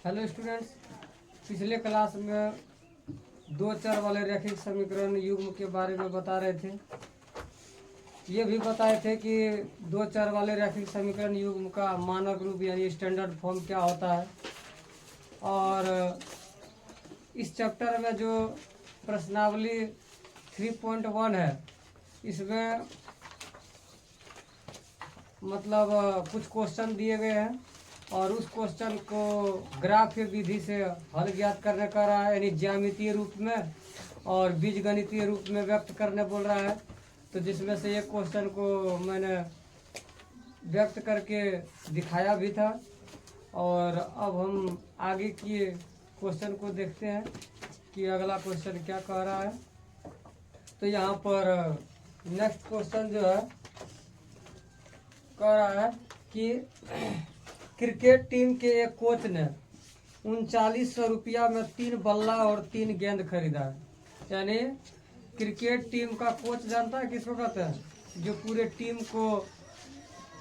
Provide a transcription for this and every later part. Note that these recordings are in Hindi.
हेलो स्टूडेंट्स, पिछले क्लास में दो चर वाले रैखिक समीकरण युग्म के बारे में बता रहे थे। ये भी बताए थे कि दो चर वाले रैखिक समीकरण युग्म का मानक रूप यानी स्टैंडर्ड फॉर्म क्या होता है। और इस चैप्टर में जो प्रश्नावली 3.1 है, इसमें मतलब कुछ क्वेश्चन दिए गए हैं और उस क्वेश्चन को ग्राफ विधि से हल ज्ञात करने का रहा है, यानी ज्यामितीय रूप में और बीजगणितीय रूप में व्यक्त करने बोल रहा है। तो जिसमें से एक क्वेश्चन को मैंने व्यक्त करके दिखाया भी था। और अब हम आगे के क्वेश्चन को देखते हैं कि अगला क्वेश्चन क्या कह रहा है। तो यहाँ पर नेक्स्ट क्वेश्चन जो है कह रहा है कि क्रिकेट टीम के एक कोच ने 3900 रुपया में 3 बल्ला और 3 गेंद खरीदा है। यानी क्रिकेट टीम का कोच जानता है किसको कहते हैं? जो पूरे टीम को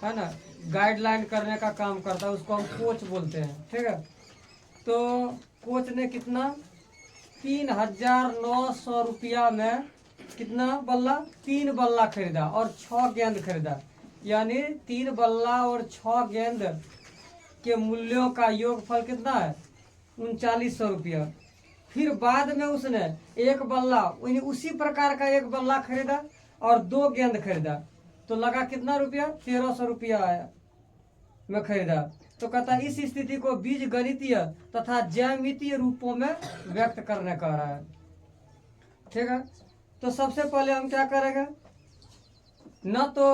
है ना गाइडलाइन करने का काम करता है, उसको हम कोच बोलते हैं। ठीक है, तो कोच ने कितना 3900 रुपया में कितना बल्ला? 3 बल्ला खरीदा और 6 गेंद खरीदा। यानी 3 बल्ला और 6 गेंद के मूल्यों का योगफल कितना है? 3900 रुपया। फिर बाद में उसने एक बल्ला उसी प्रकार का एक बल्ला खरीदा और 2 गेंद खरीदा, तो लगा कितना रुपया? 1300 रुपया आया में खरीदा। तो कहता है इस स्थिति को बीज गणितीय तथा ज्यामितीय रूपों में व्यक्त करने का रहा है। ठीक है, तो सबसे पहले हम क्या करेंगे? न तो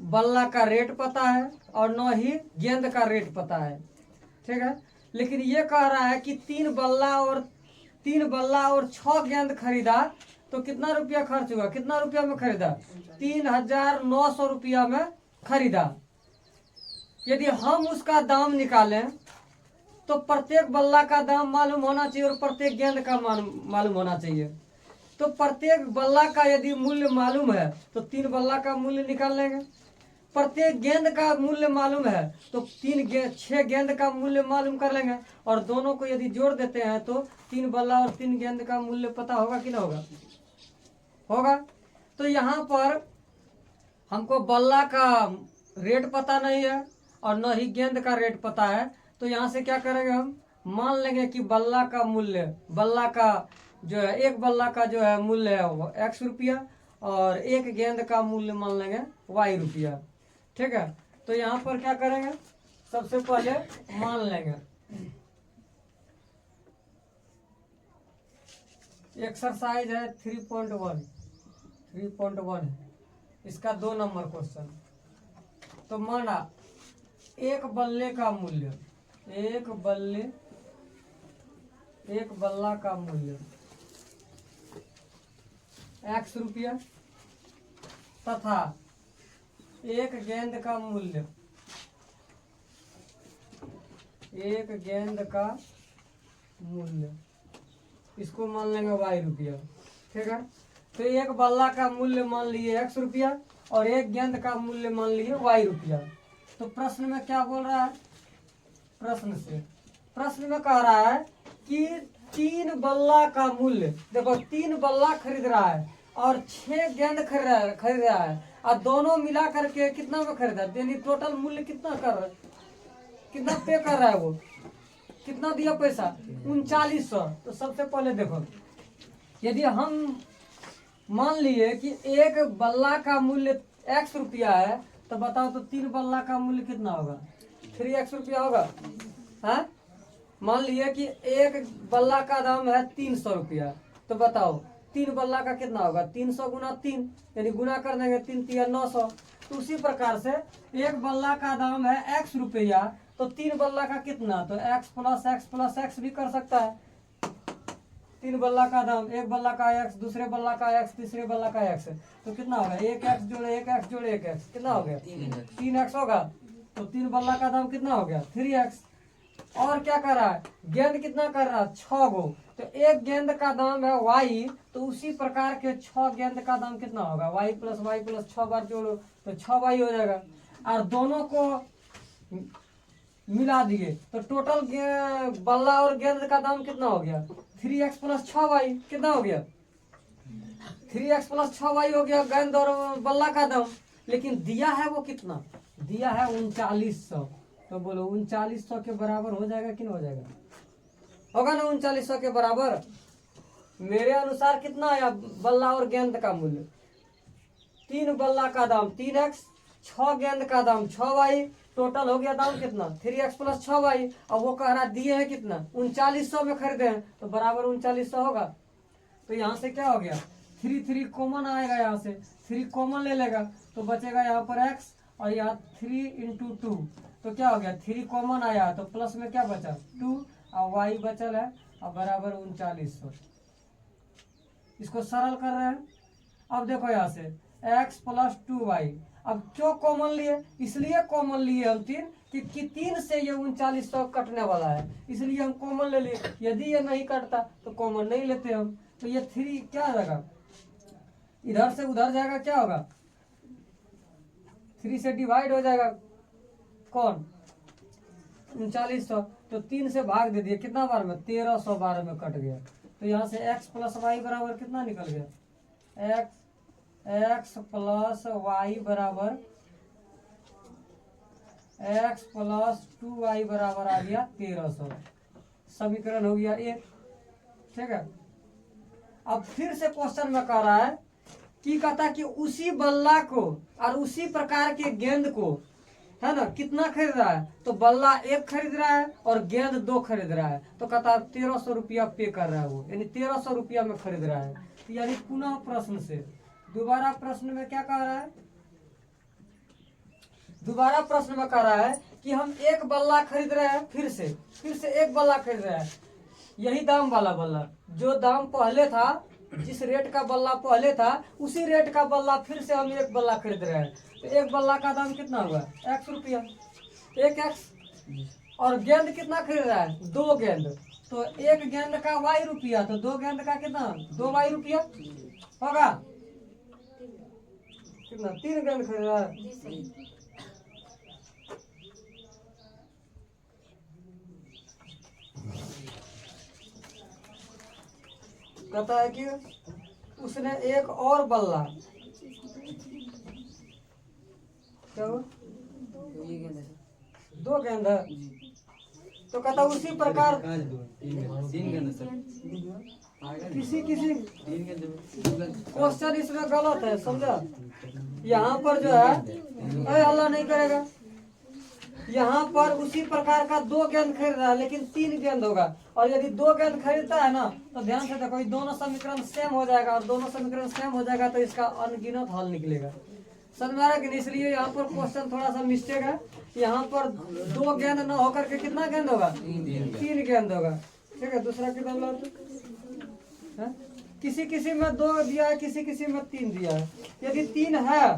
बल्ला का रेट पता है और न ही गेंद का रेट पता है। ठीक है, लेकिन ये कह रहा है कि 3 बल्ला और 6 गेंद खरीदा, तो कितना रुपया खर्च हुआ? कितना रुपया में खरीदा? 3900 रुपया में खरीदा। यदि हम उसका दाम निकालें तो प्रत्येक बल्ला का दाम मालूम होना चाहिए और प्रत्येक गेंद का मालूम होना चाहिए। तो प्रत्येक बल्ला का यदि मूल्य मालूम है तो 3 बल्ला का मूल्य निकाल लेंगे। प्रत्येक गेंद का मूल्य मालूम है तो 6 गेंद का मूल्य मालूम कर लेंगे। और दोनों को यदि जोड़ देते हैं तो 3 बल्ला और 3 गेंद का मूल्य पता होगा कि ना होगा? होगा। तो यहाँ पर हमको बल्ला का रेट पता नहीं है और न ही गेंद का रेट पता है। तो यहाँ से क्या करेंगे? हम मान लेंगे कि बल्ला का जो है एक बल्ला का जो है मूल्य है वो x रुपया और एक गेंद का मूल्य मान लेंगे y रुपया। ठीक है, तो यहाँ पर क्या करेंगे? सबसे पहले मान लेंगे एक्सरसाइज है 3.1 है, इसका 2 नंबर क्वेश्चन। तो माना एक बल्ले का मूल्य एक बल्ला का मूल्य x रुपया तथा एक गेंद का मूल्य इसको मान लेंगे y रुपया। ठीक है, तो एक बल्ला का मूल्य मान लिए x रुपया और एक गेंद का मूल्य मान लिए y रुपया। तो प्रश्न में क्या बोल रहा है? प्रश्न में कह रहा है कि 3 बल्ला का मूल्य, देखो 3 बल्ला खरीद रहा है और 6 गेंद खरीद रहा है और दोनों मिला करके कितना में खरीदा? यानी टोटल मूल्य कितना कितना पे कर रहा है? वो कितना दिया पैसा? 3900। तो सबसे पहले देखो, यदि हम मान लिए कि एक बल्ला का मूल्य x रुपया है तो बताओ तो 3 बल्ला का मूल्य कितना होगा? 3x रुपया होगा। हाँ, मान लिए कि एक बल्ला का दाम है 300 रुपया, तो बताओ 3 बल्ला का कितना होगा? 300 गुना 3, यानी गुना कर देंगे 3 तिया 900। तो उसी प्रकार से एक बल्ला का दाम है x रुपया, तो 3 बल्ला का कितना? तो x प्लस x भी कर सकता है। 3 बल्ला का दाम, एक बल्ला का x, दूसरे बल्ला का x, तीसरे बल्ला का x, तो कितना होगा? 1x जोड़े 1x जोड़े 1x, कितना हो गया? 3x होगा। तो 3 बल्ला का दाम कितना हो गया? 3x। और क्या कर रहा है? गेंद कितना कर रहा है? 6 गो। तो एक गेंद का दाम है y, तो उसी प्रकार के 6 गेंद का दाम कितना होगा? y प्लस 6 बार जोड़ो तो 6y हो जाएगा। और दोनों को मिला दिए तो टोटल बल्ला और गेंद का दाम कितना हो गया 3x प्लस 6y कितना हो गया 3x प्लस 6y हो गया गेंद और बल्ला का दाम। लेकिन दिया है वो कितना दिया है 3900। तो बोलो 3900 के बराबर हो जाएगा कि नहीं हो जाएगा होगा ना 3900 के बराबर। मेरे अनुसार कितना आया बल्ला और गेंद का मूल्य 3 बल्ला का दाम 3x 6 गेंद का दाम 6y टोटल हो गया दाम कितना 3x प्लस 6y। अब वो कह रहा दिए है कितना 3900 में खरीदे हैं तो बराबर 3900 होगा। तो यहाँ से क्या हो गया 3 कॉमन आएगा यहाँ से 3 कॉमन ले लेगा तो बचेगा यहाँ पर x और यहाँ 3 इंटू 2 तो क्या हो गया 3 कॉमन आया तो प्लस में क्या बचा 2 और y बचल है और बराबर 3900। इसको सरल कर रहे हैं। अब देखो यहाँ से x प्लस 2y अब क्यों कॉमन लिए इसलिए कॉमन लिए हम 3 कि 3 से ये 3900 कटने वाला है इसलिए हम कॉमन ले लिए। यदि ये नहीं कटता तो कॉमन नहीं लेते हम। तो ये 3 क्या जाएगा इधर से उधर जाएगा क्या होगा 3 से डिवाइड हो जाएगा कौन 3900 तो 3 से भाग दे दिए कितना बार में 1300 बार में कट गया। तो यहाँ से x प्लस वाई बराबर कितना निकल गया x प्लस वाई बराबर x प्लस 2y बराबर आ गया 1300। समीकरण हो गया 1 ठीक है। अब फिर से क्वेश्चन में कह रहा है कि कहता कि उसी बल्ला को और उसी प्रकार के गेंद को है ना कितना खरीद रहा है तो बल्ला 1 खरीद रहा है और गेंद 2 खरीद रहा है तो कहता है 1300 रुपया पे कर रहा है वो यानी 1300 रुपया में खरीद रहा है। तो यानी पुनः प्रश्न से दोबारा प्रश्न में क्या कह रहा है दोबारा प्रश्न में कह रहा है कि हम 1 बल्ला खरीद रहे हैं फिर से 1 बल्ला खरीद रहे हैं यही दाम वाला बल्ला जो दाम पहले था जिस रेट का बल्ला पहले था उसी रेट का बल्ला फिर से हम 1 बल्ला खरीद रहे हैं। तो 1 बल्ला का दाम कितना हुआ x रुपया 1x और गेंद कितना खरीद रहा है 2 गेंद तो 1 गेंद का y रुपया तो 2 गेंद का कितना 2y रुपया होगा कितना 3 गेंद खरीद रहा है। कहता है कि उसने एक और बल्ला क्या हुआ 2 गेंद है तो कहता उसी प्रकार किसी क्वेश्चन इसमें गलत है समझा। यहाँ पर जो है अरे अल्लाह नहीं करेगा यहाँ पर उसी प्रकार का 2 गेंद खरीद रहा है लेकिन 3 गेंद होगा और यदि 2 गेंद खरीदता है ना तो ध्यान से देखो दोनों समीकरण सेम हो जाएगा और दोनों समीकरण सेम हो जाएगा तो इसका अनगिनत हल निकलेगा समझ में आ रहा है कि नहीं। इसलिए यहाँ पर क्वेश्चन थोड़ा सा मिस्टेक है। यहाँ पर 2 गेंद न होकर के कितना गेंद होगा 3 गेंद होगा ठीक है। दूसरा कितना ला किसी में 2 दिया है किसी में 3 दिया है। यदि 3 है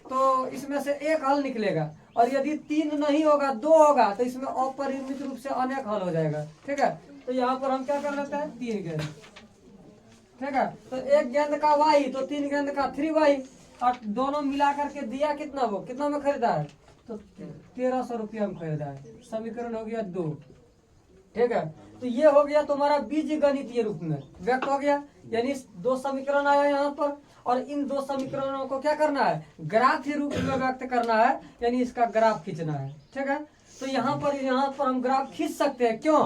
तो इसमें से 1 हल निकलेगा और यदि 3 नहीं होगा 2 होगा तो इसमें अपरिमित रूप से अनेक हल हो जाएगा ठीक है। तो यहाँ पर हम क्या कर लेते हैं 3 गेंद ठीक है। तो 1 गेंद का y तो 3 गेंद का 3y और दोनों मिला करके दिया कितना में खरीदा है तो 1300 रुपया में खरीदा है। समीकरण हो गया 2 ठीक है। तो ये हो गया तुम्हारा बीज गणितीय रूप में व्यक्त हो गया यानी 2 समीकरण आया यहाँ पर और इन 2 समीकरणों को क्या करना है ग्राफ के रूप में व्यक्त करना है यानी इसका ग्राफ खींचना है ठीक है। तो यहाँ पर हम ग्राफ खींच सकते हैं क्यों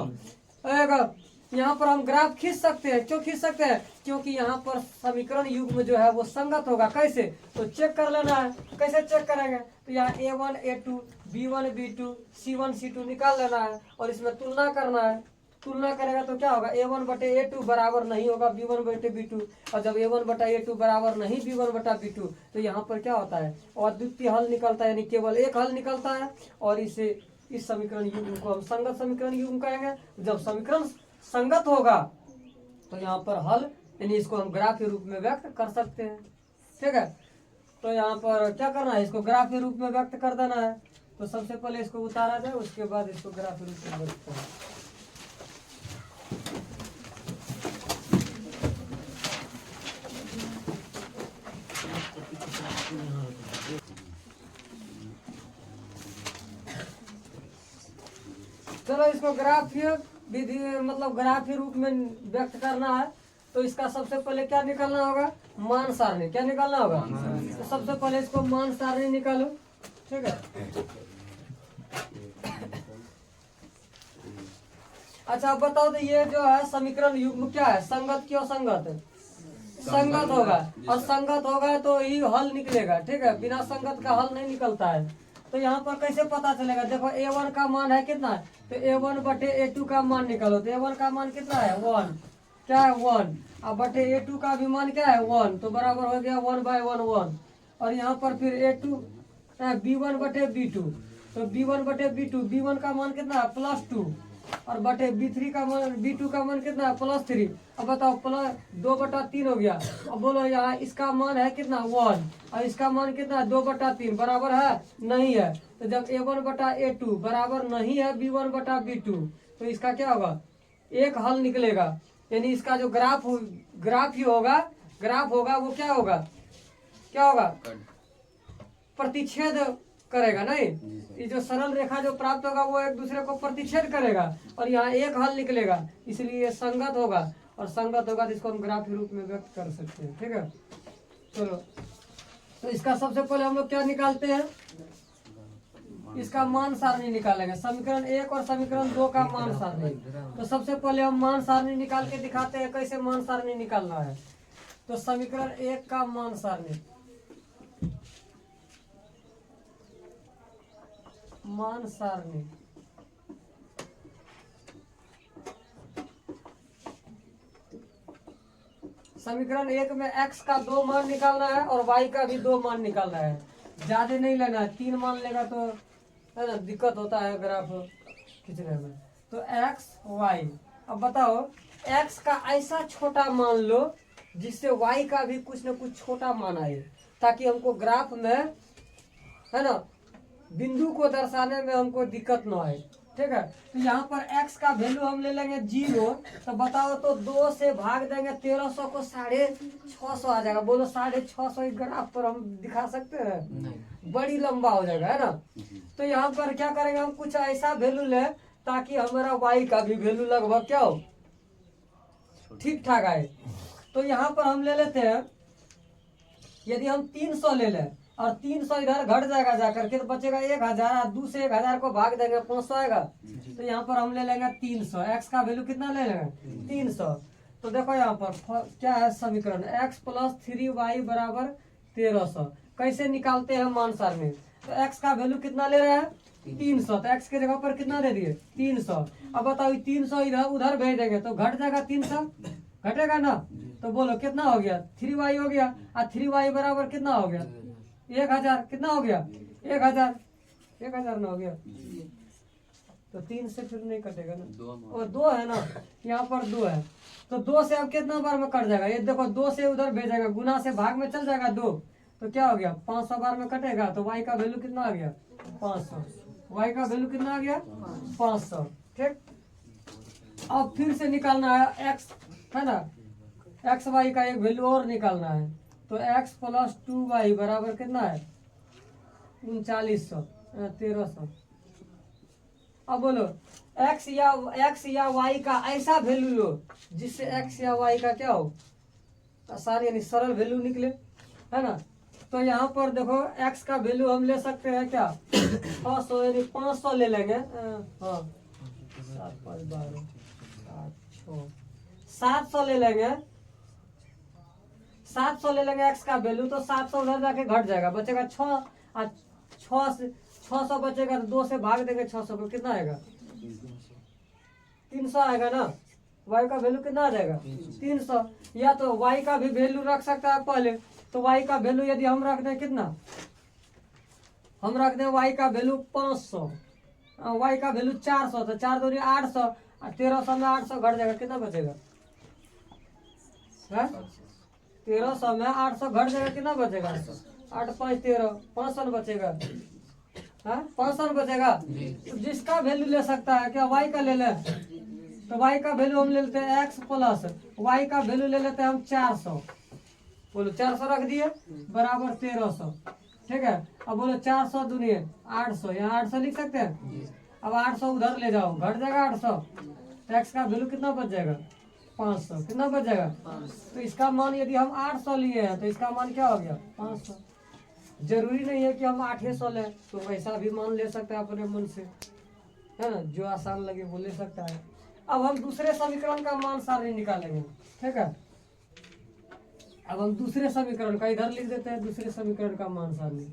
यहाँ पर हम ग्राफ खींच सकते हैं क्यों खींच सकते हैं क्योंकि यहाँ पर समीकरण युग्म जो है वो संगत होगा। कैसे तो चेक कर लेना है कैसे चेक करेंगे तो यहाँ a1 a2 b1 b2 c1 c2 निकाल लेना है और इसमें तुलना करना है। तुलना करेगा तो क्या होगा a1 बटे a2 बराबर नहीं होगा b1 बटे b2 और जब a1 बटा a2 बराबर नहीं b1 बटा b2 तो यहाँ पर क्या होता है अद्वितीय हल निकलता है यानी केवल एक हल निकलता है और इस समीकरण युग्म को हम संगत समीकरण युग्म कहेंगे। जब समीकरण संगत होगा तो यहाँ पर हल यानी इसको हम ग्राफ के रूप में व्यक्त कर सकते हैं ठीक है। तो यहाँ पर क्या करना है इसको ग्राफ के रूप में व्यक्त कर देना है। तो सबसे पहले इसको उतारा जाए उसके बाद इसको ग्राफ के रूप में व्यक्त करें। चलो इसको ग्राफीय विधि मतलब ग्राफीय रूप में व्यक्त करना है, तो इसका सबसे पहले क्या निकालना होगा? मान सारणी। क्या निकालना होगा? तो सबसे पहले इसको मान सारणी निकालो। ठीक है। अच्छा अब बताओ तो ये जो है समीकरण युग्म क्या है? संगत की असंगत? संगत होगा, और संगत होगा तो ही हल निकलेगा। ठीक है, बिना संगत का हल नहीं निकलता है। तो यहाँ पर कैसे पता चलेगा? देखो a1 का मान है कितना है, तो a1 बटे a2 का मान निकालो। तो a1 का मान कितना है? 1। क्या है? 1। अब बटे a2 का भी मान क्या है? 1। तो बराबर हो गया 1/1 1। और यहाँ पर फिर a2 b1 बटे b2, तो b1 बटे b2, b1 का मान कितना है? +2। और बटे b3 का मान, b2 का मान कितना है? +3। अब बताओ +2/3 हो गया। अब बोलो यहाँ इसका मान है कितना? 1, और इसका मान कितना है? 2/3। बराबर है? नहीं है। तो जब a1 बटा a2 बराबर नहीं है b1 बटा b2, तो इसका क्या होगा? एक हल निकलेगा। यानी इसका जो ग्राफ ही होगा, ग्राफ होगा वो क्या होगा? क्या होगा? प्रतिच्छेद करेगा। नहीं, ये जो सरल रेखा जो प्राप्त होगा वो एक दूसरे को प्रतिच्छेद करेगा, और यहाँ एक हल निकलेगा। इसलिए ये संगत होगा, और संगत होगा तो इसको हम ग्राफ के रूप में व्यक्त कर सकते हैं। ठीक है, चलो तो इसका सबसे पहले हम लोग क्या निकालते हैं? इसका मान सारणी निकालेंगे। समीकरण 1 और समीकरण 2 का मान सारणी। तो सबसे पहले हम मान सारणी निकाल के दिखाते हैं कैसे मान सारणी निकालना है। तो समीकरण 1 का मान सारणी, मान सारणी समीकरण 1 में x का 2 मान निकालना है और y का भी 2 मान निकालना है। ज्यादा नहीं लेना है, 3 मान लेगा तो है ना दिक्कत होता है ग्राफ खींचने में। तो x y, अब बताओ x का ऐसा छोटा मान लो जिससे y का भी कुछ न कुछ छोटा मान आए, ताकि हमको ग्राफ में है ना बिंदु को दर्शाने में हमको दिक्कत न आए। ठीक है, तो यहाँ पर x का वैल्यू हम ले लेंगे 0। तो बताओ तो 2 से भाग देंगे 1300 को 650 आ जाएगा। बोलो 650 ग्राफ पर हम दिखा सकते हैं? नहीं, बड़ी लंबा हो जाएगा, है ना। तो यहाँ पर क्या करेंगे? हम कुछ ऐसा वैल्यू ले ताकि हमारा y का भी वैल्यू लगभग क्या हो? ठीक ठाक आए। तो यहाँ पर हम ले लेते हैं, यदि हम 300 ले लें और 300 इधर घट जाएगा जाकर के, तो बचेगा 1000। 2 से 1000 को भाग देंगे 500 आएगा। तो यहाँ पर हम ले लेंगे 300। x का वैल्यू कितना ले लेंगे? 300। तो देखो यहाँ पर क्या है समीकरण? x + 3y बराबर 1300। कैसे निकालते हैं मान सारणी? तो x का वैल्यू कितना ले रहे हैं? 300। तो x के जगह पर कितना दे दिए? 300। अब बताओ 300 इधर उधर भेज देंगे तो घट जाएगा 300, घटेगा ना। तो बोलो कितना हो गया? 3y हो गया। और 3y बराबर कितना हो गया? 1000। कितना हो गया? 1000 ना हो गया। तो 3 से फिर नहीं कटेगा ना, और 2 है ना, यहाँ पर 2 है। तो 2 से अब कितना बार में कट जाएगा? ये देखो 2 से उधर भेजेगा, गुना से भाग में चल जाएगा 2, तो क्या हो गया? 500 बार में कटेगा। तो y का वैल्यू कितना आ गया? 500। y का वैल्यू कितना आ गया? 500। ठीक, अब फिर से निकालना है x, है ना, x y का एक वैल्यू और निकालना है। तो x + 2y बराबर कितना है? 3900 1300। अब बोलो x या y का ऐसा वैल्यू लो जिससे x या y का क्या हो? आसान यानी सरल वैल्यू निकले, है ना। तो यहाँ पर देखो x का वैल्यू हम ले सकते हैं क्या? 600 यानी 500 ले लेंगे। हाँ 7 5 12 8 6 700 ले लेंगे। 700 ले लेंगे x का वैल्यू, तो 700 उधर जाके घट जाएगा, बचेगा 600 बचेगा। तो 2 से भाग देंगे 600 को, कितना आएगा? 300 आएगा ना। y का वैल्यू कितना आ जाएगा? 300। या तो y का भी वैल्यू रख सकता है पहले। तो y का वैल्यू यदि हम रख दें कितना? हम रख दें y का वैल्यू 500, y का वैल्यू 400। तो 4 दूनी 800, 1300 में 800 घट जाएगा, कितना बचेगा? 1300 में 800 घट जाएगा, कितना बचेगा? 8 5 13, 500 बचेगा। हाँ 500 बचेगा। तो जिसका वैल्यू ले सकता है क्या? y का ले ले। तो y का वैल्यू हम ले लेते हैं x + y का वैल्यू ले लेते हैं हम 400। बोलो 400 रख दिए बराबर 1300। ठीक है, अब बोलो 400 दूनी 800, यहाँ 800 लिख सकते हैं। अब 800 उधर ले जाओ, घट जाएगा 800, तो एक्स का वैल्यू कितना बच जाएगा 500। कितना बच जाएगा 500। तो इसका मान यदि हम 800 लिए हैं तो इसका मान क्या हो गया 500। जरूरी नहीं है कि हम 800 लें, तो वैसा भी मान ले सकते हैं अपने मन से, है ना, जो आसान लगे वो ले सकता है। अब हम दूसरे समीकरण का मान सारणी निकालेंगे, ठीक है। अब हम दूसरे समीकरण का इधर लिख देते हैं, दूसरे समीकरण का मान सारणी,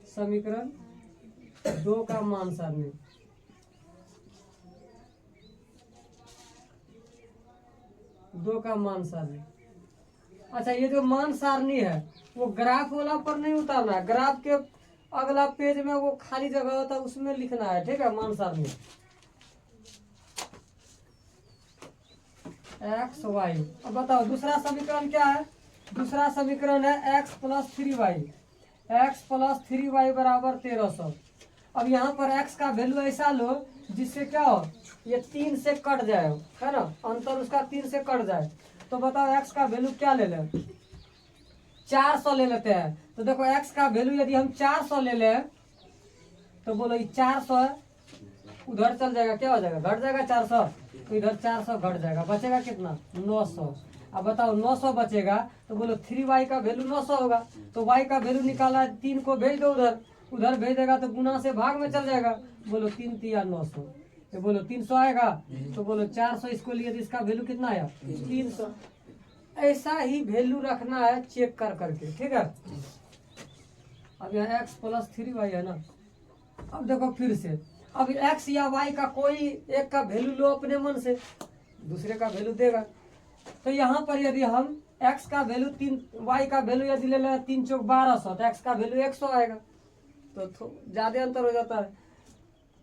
समीकरण 2 का मान सारणी। दो का मान सारणी। अच्छा, ये जो मान सारणी है वो ग्राफ वाला पर नहीं उतारना है, ग्राफ के अगला पेज में वो खाली जगह होता है उसमें लिखना है, ठीक है। मान सारणी एक्स वाई। अब बताओ दूसरा समीकरण क्या है, दूसरा समीकरण है x plus 3y, x plus 3y बराबर 1300। अब यहाँ पर एक्स का वैल्यू ऐसा लो जिससे क्या हो, ये 3 से कट जाए, है ना, अंतर उसका 3 से कट जाए। तो बताओ एक्स का वैल्यू क्या ले लें, 400 ले लेते हैं। तो देखो एक्स का वैल्यू यदि हम 400 ले लें तो बोलो ये 400 उधर चल जाएगा, क्या हो जाएगा, घट जाएगा 400, तो इधर 400 घट जाएगा, बचेगा कितना 900। अब बताओ 900 बचेगा तो बोलो 3y का वैल्यू 900 होगा, तो y का वैल्यू निकाला है, 3 को भेज दो उधर, उधर भेज देगा तो गुना से भाग में चल जाएगा। बोलो 3 3 900, तो बोलो 300 आएगा, तो बोलो 400 इसको लिए तो इसका वैल्यू कितना आया 300। ऐसा ही वैल्यू रखना है चेक कर करके, ठीक है। अब यहाँ x प्लस 3y है ना। अब देखो फिर से, अब x या y का कोई एक का वैल्यू लो अपने मन से, दूसरे का वैल्यू देगा। तो यहाँ पर यदि हम x का वैल्यू 3, y का वैल्यू यदि ले लें 3 चौक 1200, तो x का वैल्यू 100 आएगा, तो ज्यादा अंतर हो जाता है।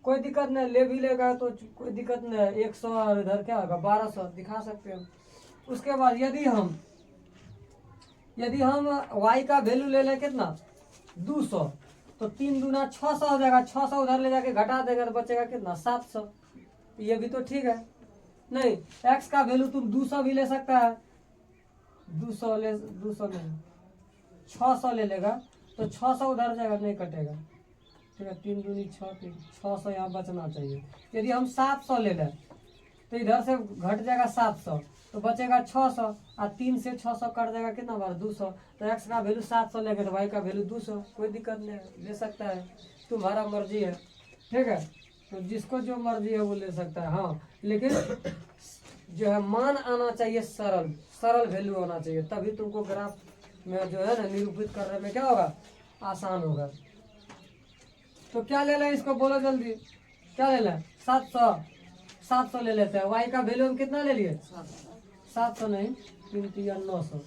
कोई दिक्कत नहीं, ले भी लेगा तो कोई दिक्कत नहीं है, 100 और इधर क्या होगा 1200 दिखा सकते हैं। उसके बाद यदि हम y का वैल्यू ले लें कितना 200, तो 3 दूना 600 हो जाएगा, 600 उधर ले जाके घटा देगा तो बचेगा कितना 700। ये भी तो ठीक है। नहीं, x का वैल्यू तुम 200 भी ले सकता है, 200 नहीं 600 ले लेगा तो 600 उधर जाएगा, नहीं कटेगा, ठीक है। 3 दूनी 6, 600 यहाँ बचना चाहिए। यदि हम 700 ले लें तो इधर से घट जाएगा 700, तो बचेगा 600, और 3 से 600 कट जाएगा कितना बार 200। तो x का वैल्यू 700 लेंगे तो y का वैल्यू 200, कोई दिक्कत नहीं है, ले सकता है, तुम्हारा मर्जी है, ठीक है। तो जिसको जो मर्जी है वो ले सकता है। हाँ, लेकिन जो है मान आना चाहिए, सरल वैल्यू होना चाहिए, तभी तुमको ग्राफ में जो है ना निरूपित करने में क्या होगा, आसान होगा। तो क्या ले लें इसको, बोलो जल्दी, क्या ले लें 700 ले लेते हैं। y का वैल्यू हम कितना ले लिए 700 नहीं 3 3 900,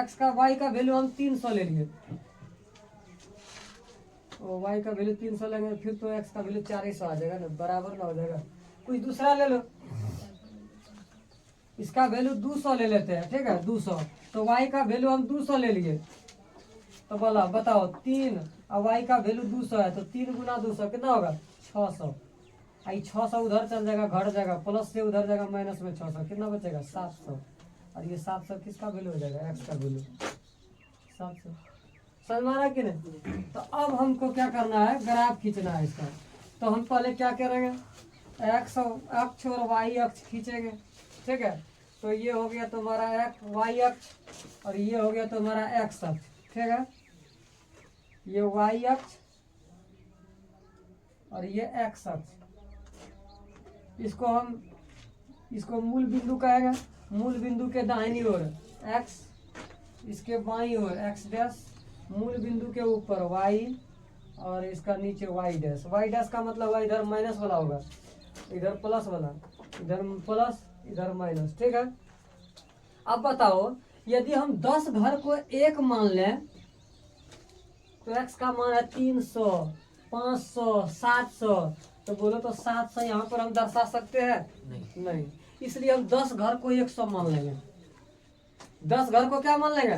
x का y का वैल्यू हम 300 ले लिए, और y का वैल्यू 300 लेंगे फिर तो x का वैल्यू 400 आ जाएगा ना, बराबर ना हो जाएगा। कुछ दूसरा ले लो, इसका वैल्यू 200 ले लेते हैं, ठीक है 200। तो y का वैल्यू हम 200 ले लिए, तो बोला बताओ 3 और y का वैल्यू 200 है, तो 3 गुना 200 कितना होगा 600। आई 600 उधर चल जाएगा, घट जाएगा, प्लस से उधर जाएगा माइनस में 600, कितना बचेगा 700। और ये 700 किसका वैल्यू हो जाएगा, x का वैल्यू 700। समझ में आ रहा है कि नहीं। तो अब हमको क्या करना है, ग्राफ खींचना है इसका। तो हम पहले क्या करेंगे, x अक्ष और y अक्ष खींचेंगे, ठीक है। तो ये हो गया तुम्हारा y अक्ष और ये हो गया तुम्हारा x अक्ष, ठीक है। ये y अक्ष और ये x अक्ष, इसको मूल बिंदु कहेगा। मूल बिंदु के दाहिनी ओर x, इसके बाईं ओर x डैश, मूल बिंदु के ऊपर y और इसका नीचे y डैश। y डैश का मतलब है इधर माइनस वाला होगा, इधर प्लस वाला, इधर प्लस इधर माइनस, ठीक है। अब बताओ यदि हम 10 घर को 1 मान लें तो x का मान है 300 500 700, तो बोलो तो 700 यहाँ पर हम दर्शा सकते हैं नहीं। इसलिए हम 10 घर को 100 मान लेंगे। 10 घर को क्या मान लेंगे,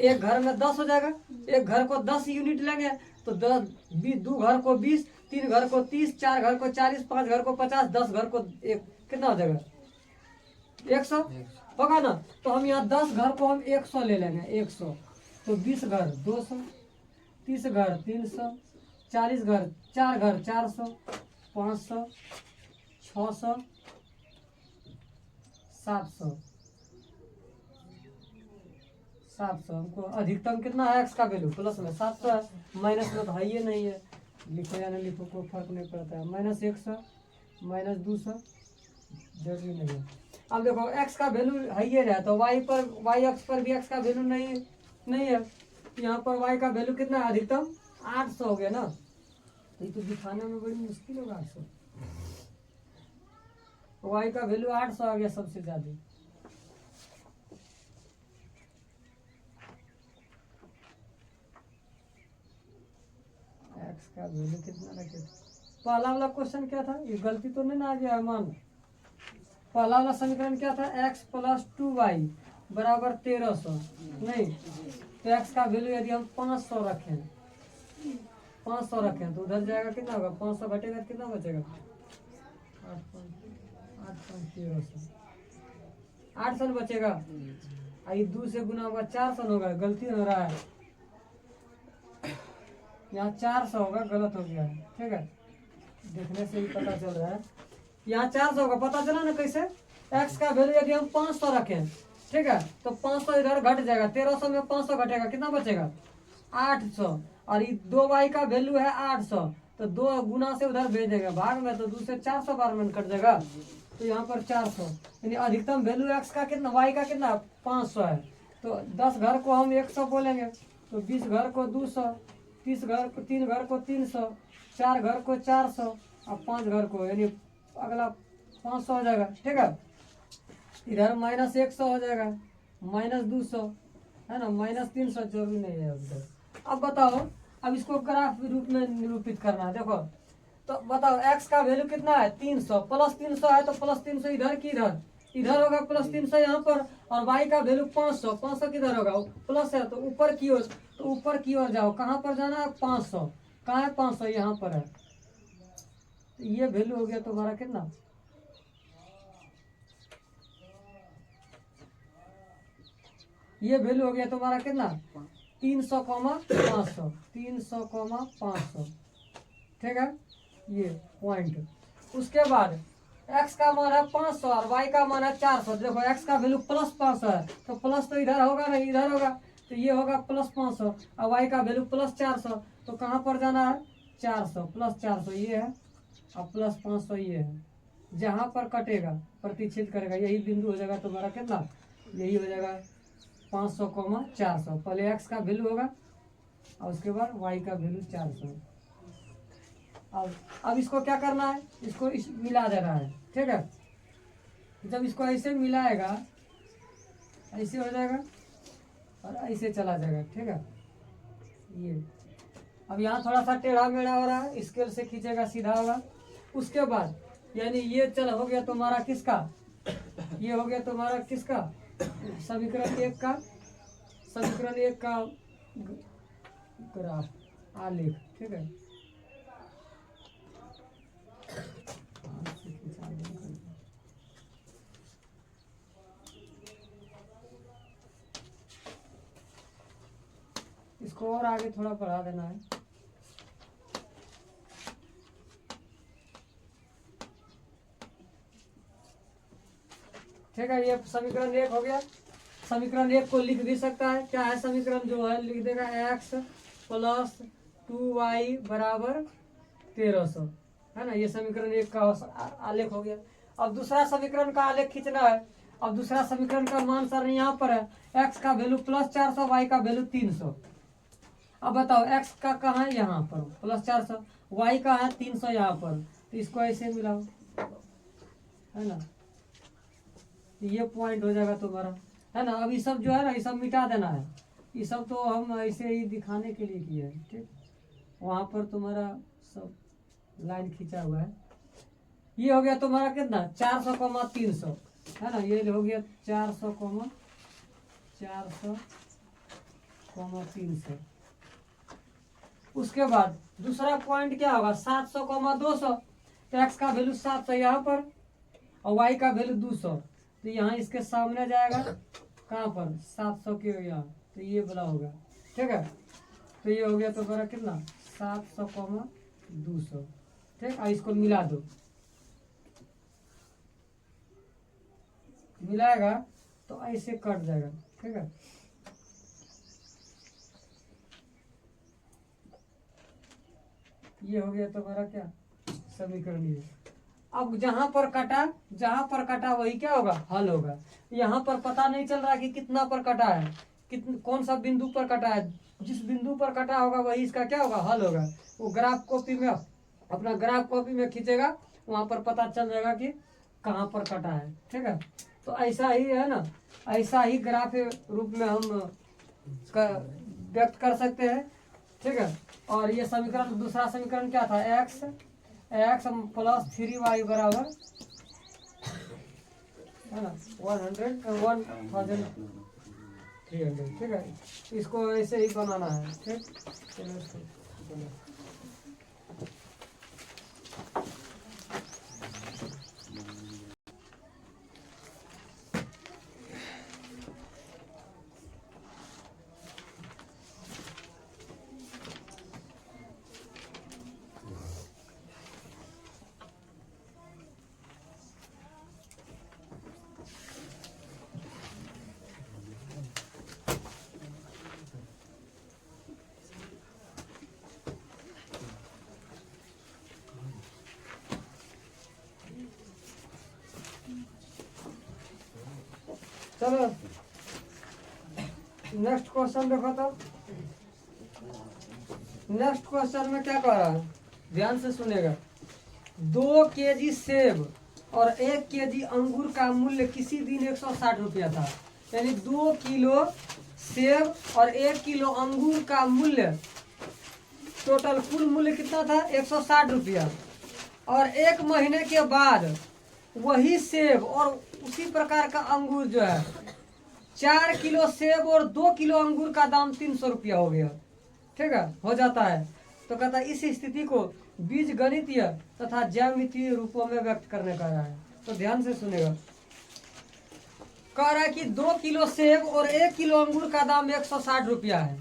एक घर में 10 हो जाएगा, एक घर को 10 यूनिट लेंगे, तो 2 घर को 20, 3 घर को 30, 4 घर को 40, 5 घर को 50, 10 घर को कितना हो जाएगा 100 होगा ना। तो हम यहाँ 10 घर को हम 100 ले लेंगे, 100, तो 20 घर 200, 30 घर 300, 40 घर, 4 घर 400, 500, 600, 700, 700। हमको अधिकतम कितना है एक्स का वैल्यू प्लस में 700 है, माइनस में तो है ये नहीं है, लिखो या नहीं लिखो कोई फर्क नहीं पड़ता है। -100, -200 जरूरी नहीं है। अब देखो एक्स का वैल्यू है ये रहा, तो वाई पर, वाई अक्ष पर भी एक्स का वैल्यू नहीं है। यहाँ पर वाई का वैल्यू कितना है, अधिकतम 800 हो गया ना। तो ये तो दिखाने में बड़ी मुश्किल होगा 800। वाई का वैल्यू 800 आ गया सबसे ज्यादा। एक्स का वैल्यू कितना रखे। पहला वाला क्वेश्चन क्या था, ये गलती तो नहीं ना आ गया मान। पहला वाला समीकरण क्या था, x + 2y बराबर 1300। नहीं तो x का वैल्यू यदि हम 500 रखें, 500 रखें तो उधर जाएगा कितना होगा, 500 घटेगा कितना बचेगा, 8,1300, 800 बचेगा। आई 2 से गुना होगा 400 होगा, गलती हो रहा है यहाँ 400 होगा, गलत हो गया है। ठीक है, देखने से ही पता चल रहा है यहाँ 400 होगा, पता चला ना कैसे। x का वैल्यू यदि हम 500 रखें, ठीक है, तो 500 इधर घट जाएगा, 1300 में 500 घटेगा कितना बचेगा, 800। और ये 2y का वैल्यू है 800, तो 2 गुना से उधर भेज देगा भाग में, तो 2 से 400 बार में कट जाएगा, तो यहाँ पर 400। यानी अधिकतम वैल्यू x का कितना, y का कितना 500 है। तो 10 घर को हम 100 बोलेंगे, तो 20 घर को 200, 30 घर को, 3 घर को 300, 4 घर को 400 और 5 घर को, यानी अगला 500 हो जाएगा। ठीक है, इधर -100 हो जाएगा, -200 है ना, -300 जरूरी नहीं है उधर। अब बताओ, अब इसको ग्राफ रूप में निरूपित करना है। देखो तो बताओ x का वैल्यू कितना है 300, +300 है तो +300 इधर की इधर होगा, +300 यहाँ पर। और y का वैल्यू 500, 500 किधर होगा, प्लस है तो ऊपर की ओर, तो ऊपर की ओर जाओ, कहाँ पर जाना है 500, कहाँ है 500 यहाँ पर है। तो ये वैल्यू हो गया तुम्हारा कितना, ये वैल्यू हो गया तुम्हारा कितना 300, 500, 300, 500। ठीक है, ये पॉइंट। उसके बाद x का मान है 500 और y का मान है 400। देखो x का वैल्यू +500 है, तो प्लस तो इधर होगा नहीं, इधर होगा, तो ये होगा +500। और y का वैल्यू +400, तो कहाँ पर जाना है 400, +400 ये है और +500 ये है। जहाँ पर कटेगा प्रतिच्छेद करेगा, यही बिंदु हो जाएगा तुम्हारा कितना, यही हो जाएगा 500, 400। पहले x का वैल्यू होगा और उसके बाद y का वैल्यू 400। अब इसको क्या करना है, इसको मिला देना है। ठीक है, जब इसको ऐसे मिलाएगा, ऐसे हो जाएगा और ऐसे चला जाएगा। ठीक है, ये अब यहाँ थोड़ा सा टेढ़ा मेढ़ा हो रहा है, स्केल से खींचेगा सीधा होगा। उसके बाद यानी ये चल हो गया तुम्हारा किसका, ये हो गया तुम्हारा किसका, समीकरण 1 का, समीकरण 1 का ग्राफ आलेख। ठीक है, इसको और आगे थोड़ा बढ़ा देना है। ठीक है, ये समीकरण 1 हो गया। समीकरण 1 को लिख भी सकता है, क्या है समीकरण जो है, लिख देगा x + 2y बराबर 1300, है ना। ये समीकरण 1 का आलेख हो गया। अब दूसरा समीकरण का आलेख खींचना है। अब दूसरा समीकरण का मान सर यहाँ पर है, x का वैल्यू +400, y का वैल्यू 300। अब बताओ x का कहाँ है, यहाँ पर +400, y का है 300 यहाँ पर, तो इसको ऐसे मिलाओ, है ना, ये पॉइंट हो जाएगा तुम्हारा, है ना। अब ये सब जो है ना, ये सब मिटा देना है। ये सब तो हम ऐसे ही दिखाने के लिए किए हैं। ठीक, वहाँ पर तुम्हारा सब लाइन खींचा हुआ है। ये हो गया तुम्हारा कितना 400, 300, है ना। ये हो गया 400, 300। उसके बाद दूसरा पॉइंट क्या होगा 700, 200। तो x का वैल्यू 700 यहाँ पर और y का वैल्यू 200, तो यहाँ इसके सामने जाएगा, कहाँ पर 700 के यहाँ, तो ये वाला होगा। ठीक है, तो ये हो गया तो बड़ा कितना 700,200। ठीक, और इसको मिला दो, मिलाएगा तो ऐसे कट जाएगा। ठीक है, ये हो गया तुम्हारा क्या समीकरण। ये अब जहां पर कटा वही क्या होगा, हल होगा। यहाँ पर पता नहीं चल रहा कि कितना पर कटा है, कौन सा बिंदु पर कटा है। जिस बिंदु पर कटा होगा वही इसका क्या होगा, हल होगा। वो ग्राफ कॉपी में, अपना ग्राफ कॉपी में खींचेगा, वहां पर पता चल जाएगा कि कहाँ पर कटा है। ठीक है, तो ऐसा ही है ना, ऐसा ही ग्राफ रूप में हम व्यक्त कर सकते हैं। ठीक है, और ये समीकरण, दूसरा समीकरण क्या था, एक्स प्लस 3y बराबर है ना 1300। ठीक है, इसको ऐसे ही बनाना है। ठीक, चलो इसको चलो नेक्स्ट क्वेश्चन देखो। तो नेक्स्ट क्वेश्चन में क्या कह रहा है, ध्यान से सुनेगा। 2 केजी सेब और 1 केजी अंगूर का मूल्य किसी दिन 160 रुपया था। यानी 2 किलो सेब और 1 किलो अंगूर का मूल्य, टोटल कुल मूल्य कितना था, 160 रुपया। और 1 महीने के बाद वही सेब और उसी प्रकार का अंगूर जो है, 4 किलो सेब और 2 किलो अंगूर का दाम 300 रुपया हो गया। ठीक है, हो जाता है। तो कहता है इस स्थिति को बीज गणितीय तथा ज्यामितीय रूपों में व्यक्त करने का है। तो ध्यान से सुनेगा। कह रहा है कि 2 किलो सेब और 1 किलो अंगूर का दाम 160 रुपया है।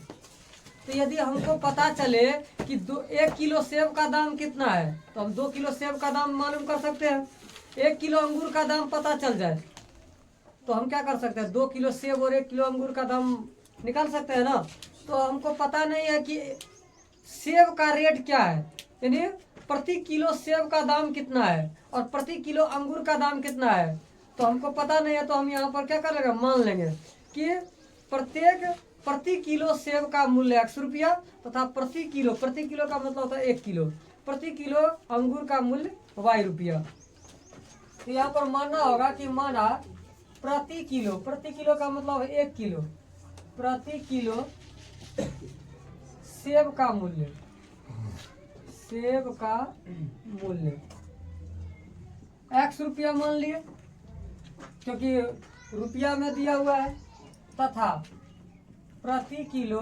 तो यदि हमको पता चले कि 1 किलो सेब का दाम कितना है, तो हम 2 किलो सेब का दाम मालूम कर सकते हैं। 1 किलो अंगूर का दाम पता चल जाए तो हम क्या कर सकते हैं, 2 किलो सेब और 1 किलो अंगूर का दाम निकाल सकते हैं ना। तो हमको पता नहीं है कि सेब का रेट क्या है, यानी प्रति किलो सेब का दाम कितना है और प्रति किलो अंगूर का दाम कितना है, तो हमको पता नहीं है। तो हम यहाँ पर क्या कर लेंगे, मान लेंगे कि प्रति किलो सेब का मूल्य 100 रुपया तथा प्रति किलो का मतलब होता है 1 किलो, प्रति किलो अंगूर का मूल्य y रुपया। तो यहाँ पर मानना होगा कि माना प्रति किलो का मतलब है 1 किलो, प्रति किलो सेब का मूल्य 100 रुपया मान लिए, क्योंकि रुपया में दिया हुआ है। तथा प्रति किलो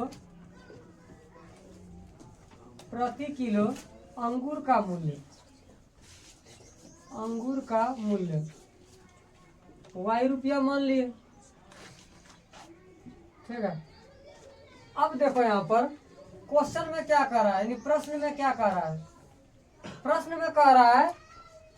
अंगूर का मूल्य y रुपया मान लिए। ठीक है, अब देखो यहाँ पर क्वेश्चन में क्या कर रहा है, यानी प्रश्न में क्या कर रहा है। प्रश्न में कह रहा है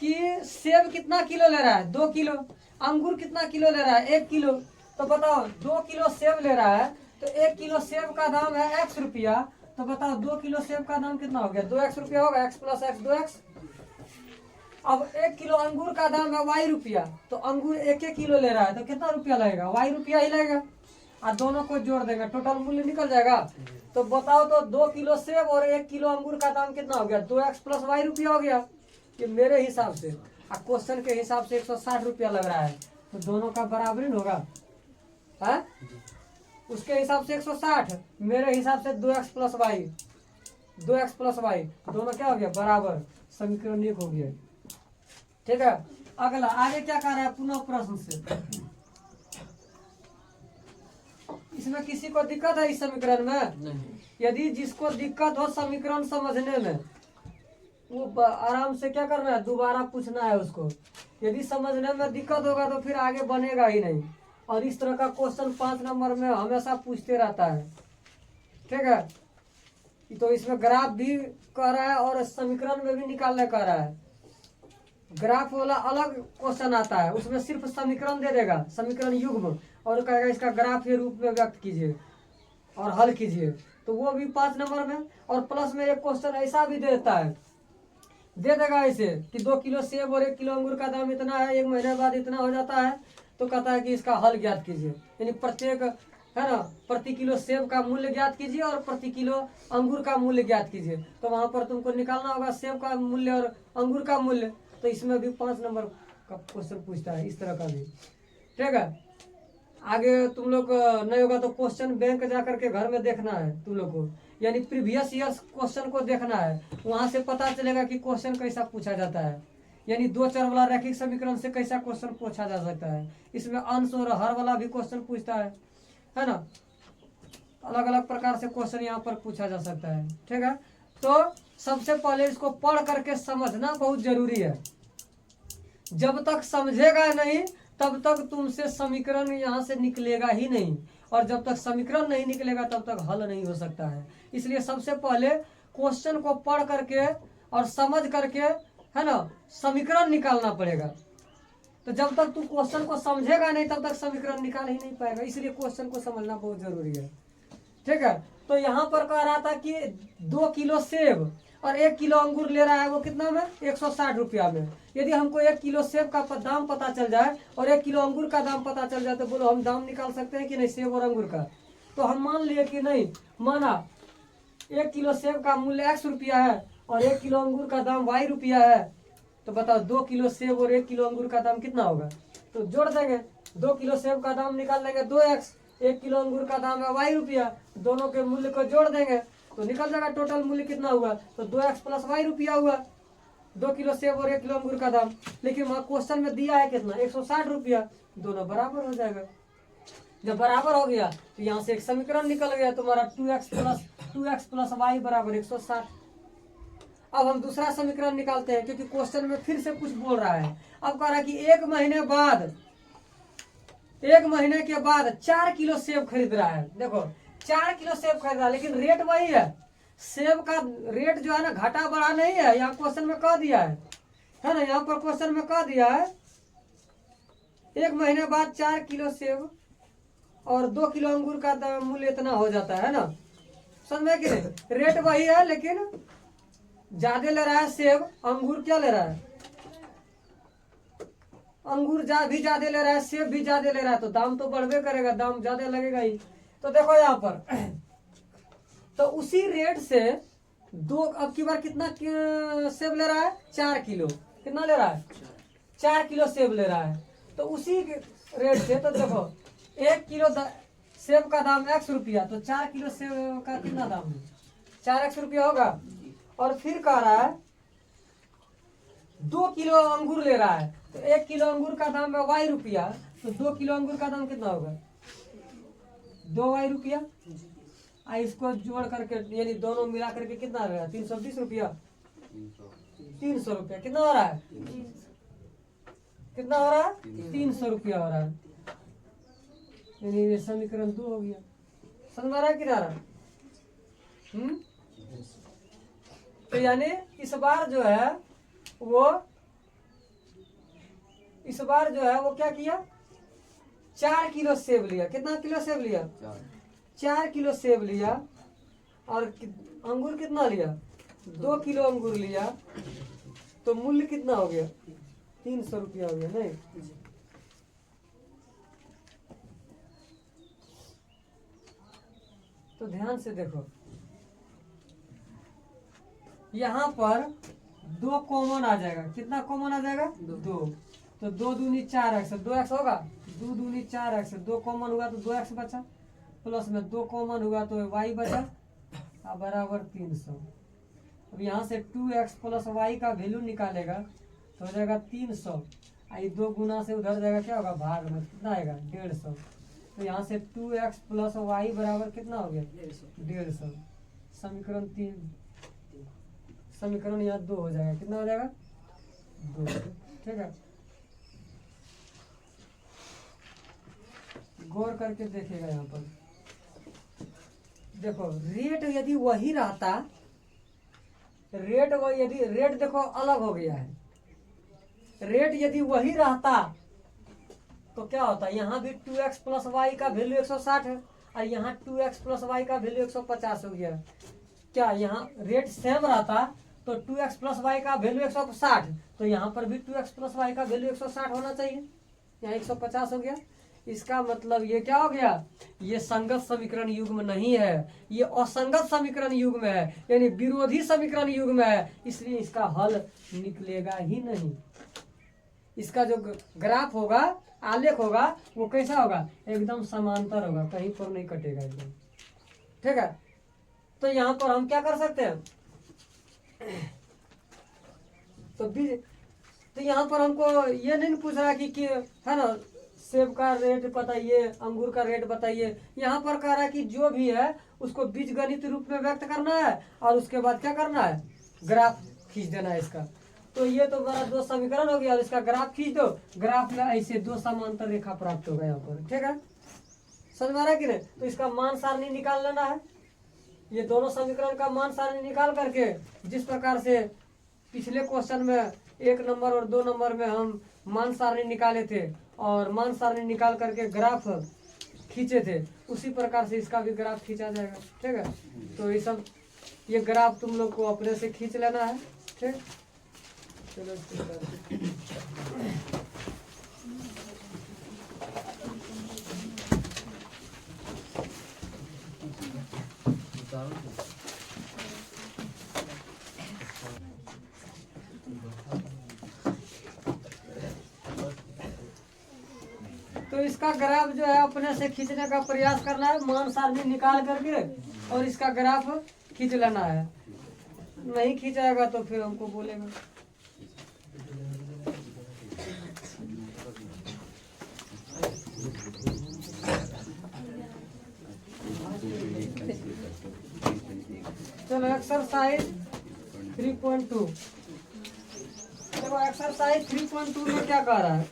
कि सेब कितना किलो ले रहा है, 2 किलो। अंगूर कितना किलो ले रहा है, 1 किलो। तो बताओ 2 किलो सेब ले रहा है तो 1 किलो सेब का दाम है 100 रुपया। तो बताओ 2 किलो सेब का दाम कितना हो गया, 2x रुपया होगा, x प्लस x 2x। अब 1 किलो अंगूर का दाम है y रुपया, तो अंगूर 1 किलो ले रहा है तो कितना रुपया लगेगा, y रुपया ही लगेगा। और दोनों को जोड़ देंगे, टोटल मूल्य निकल जाएगा। तो बताओ तो 2 किलो सेब और 1 किलो अंगूर का दाम कितना हो गया, 2x प्लस y रुपया हो गया। ये मेरे हिसाब से, क्वेश्चन के हिसाब से 160 रुपया लग रहा है, तो दोनों का बराबरी होगा है। उसके हिसाब से 160, मेरे हिसाब से 2x प्लस वाई, दोनों क्या हो गया, बराबर। समीकरण 1 हो गया। ठीक है, अगला आगे क्या कर रहा है, पुनः प्रश्न से। इसमें किसी को दिक्कत है इस समीकरण में? नहीं। यदि जिसको दिक्कत हो समीकरण समझने में, वो आराम से क्या करना है, दोबारा पूछना है उसको। यदि समझने में दिक्कत होगा तो फिर आगे बनेगा ही नहीं। और इस तरह का क्वेश्चन 5 नंबर में हमेशा पूछते रहता है। ठीक है, तो इसमें ग्राफ भी कह रहा है और समीकरण में भी निकालने कह रहा है। ग्राफ वाला अलग क्वेश्चन आता है, उसमें सिर्फ समीकरण दे देगा, समीकरण युग्म, और कहेगा इसका ग्राफ के रूप में व्यक्त कीजिए और हल कीजिए, तो वो भी 5 नंबर में। और प्लस में एक क्वेश्चन ऐसा भी देता है, दे देगा ऐसे कि 2 किलो सेब और 1 किलो अंगूर का दाम इतना है, 1 महीने बाद इतना हो जाता है, तो कहता है कि इसका हल ज्ञात कीजिए। यानी प्रत्येक है ना, प्रति किलो सेब का मूल्य ज्ञात कीजिए और प्रति किलो अंगूर का मूल्य ज्ञात कीजिए। तो वहां पर तुमको निकालना होगा सेब का मूल्य और अंगूर का मूल्य। तो इसमें भी 5 नंबर का क्वेश्चन पूछता है, इस तरह का भी। ठीक है, आगे तुम लोग नहीं होगा तो क्वेश्चन बैंक जा करके घर में देखना है तुम लोग को, यानी प्रीवियस ईयर्स क्वेश्चन को देखना है, वहां से पता चलेगा कि क्वेश्चन कैसा पूछा जाता है। यानी 2 चर वाला रैखिक समीकरण से कैसा क्वेश्चन पूछा जा सकता है। इसमें अंश और हर वाला भी क्वेश्चन पूछता है ना। अलग अलग प्रकार से क्वेश्चन यहाँ पर पूछा जा सकता है। ठीक है, तो सबसे पहले इसको पढ़ करके समझना बहुत जरूरी है। जब तक समझेगा नहीं तब तक तुमसे समीकरण यहाँ से निकलेगा ही नहीं, और जब तक समीकरण नहीं निकलेगा तब तक हल नहीं हो सकता है। इसलिए सबसे पहले क्वेश्चन को पढ़ करके और समझ करके है ना समीकरण निकालना पड़ेगा। तो जब तक तू क्वेश्चन को समझेगा नहीं तब तक समीकरण निकाल ही नहीं पाएगा, इसलिए क्वेश्चन को समझना बहुत जरूरी है। ठीक है, तो यहाँ पर कह रहा था कि 2 किलो सेब और 1 किलो अंगूर ले रहा है, वो कितना में 160 रुपया में। यदि हमको 1 किलो सेब का दाम पता चल जाए और 1 किलो अंगूर का दाम पता चल जाए तो बोलो हम दाम निकाल सकते हैं कि नहीं सेब और अंगूर का। तो हम मान लिए कि नहीं माना 1 किलो सेब का मूल्य x रुपया है और 1 किलो अंगूर का दाम y रुपया है, तो बताओ 2 किलो सेब और 1 किलो अंगूर का दाम कितना होगा। तो जोड़ देंगे, 2 किलो सेब का दाम निकाल लेंगे 2x, 1 किलो अंगूर का दाम है y रुपया, दोनों के मूल्य को जोड़ देंगे तो निकल जाएगा टोटल मूल्य कितना हुआ, तो 2x प्लस y रुपया हुआ। 2 किलो सेब और 1 किलो अंगूर का दाम, लेकिन वहाँ क्वेश्चन में दिया है कितना 160 रुपया, दोनों बराबर हो जाएगा। जब बराबर हो गया तो यहाँ से एक समीकरण निकल गया तुम्हारा 2x प्लस y बराबर 160। अब हम दूसरा समीकरण निकालते हैं, क्योंकि क्वेश्चन में फिर से कुछ बोल रहा है। अब कह रहा है कि 1 महीने के बाद 4 किलो सेब खरीद रहा है। देखो 4 किलो सेब खरीद रहा है, लेकिन रेट वही है, सेब का रेट जो है ना घटा बढ़ा नहीं है। यहाँ क्वेश्चन में कह दिया है ना, यहाँ पर क्वेश्चन में कह दिया है 1 महीने बाद 4 किलो सेब और 2 किलो अंगूर का मूल्य इतना हो जाता है ना। समझ में कि नहीं, रेट वही है लेकिन ज्यादा ले रहा है सेब, अंगूर क्या ले रहा है, अंगूर भी ज्यादा ले रहा है, सेब भी ज्यादा ले रहा है, तो दाम तो बढ़वे करेगा, दाम ज्यादा लगेगा ही। तो देखो यहाँ पर तो उसी रेट से अब की बार कितना सेब ले रहा है 4 किलो, कितना ले रहा है 4 किलो सेब ले रहा है। तो उसी रेट से तो देखो 1 किलो सेब का दाम x रुपया, तो 4 किलो सेब का कितना दाम है 4x रुपया होगा। और फिर कह रहा है 2 किलो अंगूर ले रहा है, तो 1 किलो अंगूर का दाम है y रुपया, तो 2 किलो अंगूर का दाम कितना होगा 2y रुपया। इसको जोड़ करके यानी दोनों मिला करके कितना आ रहा है 320 रुपया, 300 रुपया कितना हो रहा है, कितना हो रहा है 300 रुपया हो रहा है। यानी ये समीकरण 2 हो गया। समझ आ रहा है कि ना रहा? तो यानी इस बार जो है वो क्या किया 4 किलो सेब लिया। कितना किलो सेब लिया 4 किलो सेब लिया, और अंगूर कितना लिया 2 किलो अंगूर लिया, तो मूल्य कितना हो गया 300 रुपया हो गया। नहीं तो ध्यान से देखो, यहाँ पर 2 कॉमन आ जाएगा। कितना कॉमन आ जाएगा 2, तो 2 दूनी 4x, 2x होगा, 2 दूनी 4x, 2 कॉमन हुआ तो 2x बचा, प्लस में 2 कॉमन हुआ तो y बचा बराबर 300। अब यहाँ से 2x प्लस y का वैल्यू निकालेगा तो हो जाएगा 300, 2 गुना से उधर जाएगा क्या होगा भाग में, कितना आएगा 150। तो यहाँ से 2x प्लस y बराबर कितना हो गया 150। समीकरण 3, समीकरण यहाँ 2 हो जाएगा। कितना हो जाएगा 2। ठीक है, गौर करके देखेगा यहाँ पर देखो रेट यदि वही रहता, रेट वो यदि रेट देखो अलग हो गया है, रेट यदि वही रहता तो क्या होता, यहाँ भी 2x प्लस वाई का वैल्यू 160 है और यहाँ 2x प्लस वाई का वैल्यू 150 हो गया। क्या यहाँ रेट सेम रहता तो 2x प्लस वाई का वैल्यू 160, तो यहाँ पर भी 2x प्लस वाई का वैल्यू 160 होना चाहिए, यहाँ 150 हो गया। इसका मतलब ये क्या हो गया, ये संगत समीकरण युग्म नहीं है, ये असंगत समीकरण युग्म है, यानी विरोधी समीकरण युग्म है, इसलिए इसका हल निकलेगा ही नहीं। इसका जो ग्राफ होगा, आलेख होगा, वो कैसा होगा, एकदम समांतर होगा, कहीं पर नहीं कटेगा एकदम, ठीक है। तो यहाँ पर हम क्या कर सकते हैं, तो यहाँ पर हमको ये नहीं पूछ रहा कि है ना सेब का रेट बताइए, अंगूर का रेट बताइए, यहाँ पर कह रहा है कि जो भी है उसको बीजगणित रूप में व्यक्त करना है और उसके बाद क्या करना है, ग्राफ खींच देना है इसका। तो ये तो बड़ा दो समीकरण हो गया और इसका ग्राफ खींच दो, ग्राफ में ऐसे दो समांतर रेखा प्राप्त होगा यहाँ पर, ठीक है, समझ में आ रहा है कि नहीं। तो इसका मान सारणी निकाल लेना है, ये दोनों समीकरण का मान सारणी निकाल करके, जिस प्रकार से पिछले क्वेश्चन में 1 नंबर और 2 नंबर में हम मान सारणी निकाले थे और मान सारणी निकाल करके ग्राफ खींचे थे, उसी प्रकार से इसका भी ग्राफ खींचा जाएगा, ठीक है। तो ये ग्राफ तुम लोग को अपने से खींच लेना है, ठीक। चलो तो इसका ग्राफ जो है अपने से खींचने का प्रयास करना है, मान सारणी निकाल करके और इसका ग्राफ खींच लेना है। नहीं खींचाएगा तो फिर हमको बोलेगा। चलो एक्सरसाइज 3.2, देखो एक्सरसाइज 3.2 में क्या कह रहा है,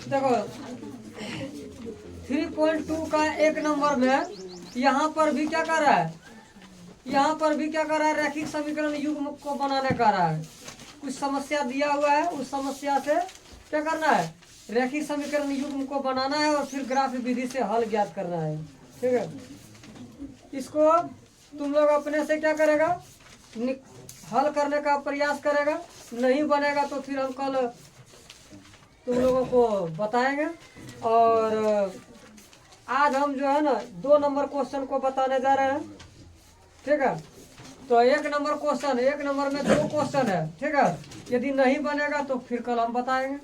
देखो 3.2 का 1 नंबर में यहाँ पर भी क्या कर रहा है, यहाँ पर भी क्या कर रहा है, रैखिक समीकरण युग्म को बनाने का रहा है। कुछ समस्या दिया हुआ है, उस समस्या से क्या करना है, रैखिक समीकरण युग्म को बनाना है और फिर ग्राफ विधि से हल ज्ञात करना है, ठीक है। इसको तुम लोग अपने से क्या करेगा, हल करने का प्रयास करेगा, नहीं बनेगा तो फिर हम कल तुम लोगों को बताएंगे। और आज हम जो है ना 2 नंबर क्वेश्चन को बताने जा रहे हैं, ठीक है। तो 1 नंबर क्वेश्चन, 1 नंबर में 2 क्वेश्चन है, ठीक है। यदि नहीं बनेगा तो फिर कल हम बताएंगे